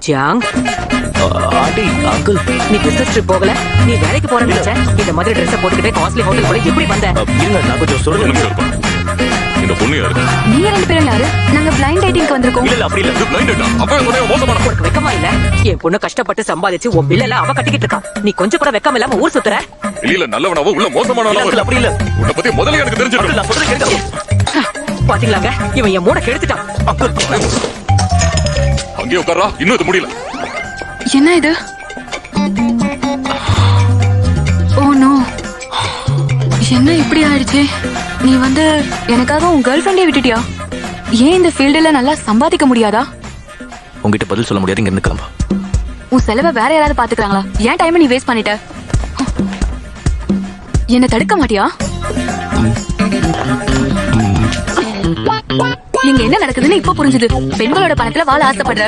Jong, aunty uncle நீ business trip போகல, நீ வேலைக்கு போறேன்னு நினைச்ச. இந்த மாதிரி ட்ரெஸ் போட்டுக்கிட்டே காஸ்ட்லி ஹோட்டல் போய் எப்படி வந்த? இருங்க நான் கொஞ்சம் ஒரு சொல்றேன். நிமிஷம் இருப்பா. இந்த பொண்ணு யாரு? நீங்க ரெண்டு பேரும் யாரு? நாங்க பிளைண்ட் டேட்டிங்க்கு வந்திருக்கோம். இல்ல அப்படி இல்ல. இது blind date ஆ? அப்ப உடனே மோசமான உனக்கு வெக்கமா இல்ல? என் பொண்ணு கஷ்டப்பட்டு சம்பாதிச்சு உன் பில்ல அவ கட்டிக்கிட்டு இருக்கா. நீ கொஞ்சம் கூட வெக்கம் இல்லாம ஊர் சுத்துற. வெளியில நல்லவனாவோ உள்ள மோசமானவனாவோ அங்கிள் அப்படி இல்ல. உன்னை பத்தி முதல்ல எனக்கு அங்கிள் தெரிஞ்சிருக்கு. நான் சொல்றேன் கேளுங்க. பாத்தீங்களாங்க, இவன் என் மூட கெடுத்துட்டான். அங்கேயே உட்காரா, இன்னும் இது முடியல. என்ன இது? ஓ நோ, என்ன இப்படி ஆயிடுச்சு? நீ வந்து எனக்காக உன் கேர்ள் ஃப்ரெண்டே விட்டுட்டியா? ஏன் இந்த ஃபீல்டுல நல்லா சம்பாதிக்க முடியாதா? உங்ககிட்ட பதில் சொல்ல முடியாது, இங்க இருந்து கிளம்பா. உன் செலவை வேற யாராவது பாத்துக்கறாங்களா? ஏன் டைம் நீ வேஸ்ட் பண்ணிட்ட? என்ன தடுக்க மாட்டியா? இங்க என்ன நடக்குதுன்னு இப்ப புரிஞ்சுது. பெண்களோட பணத்துல வாழ ஆசைப்படுற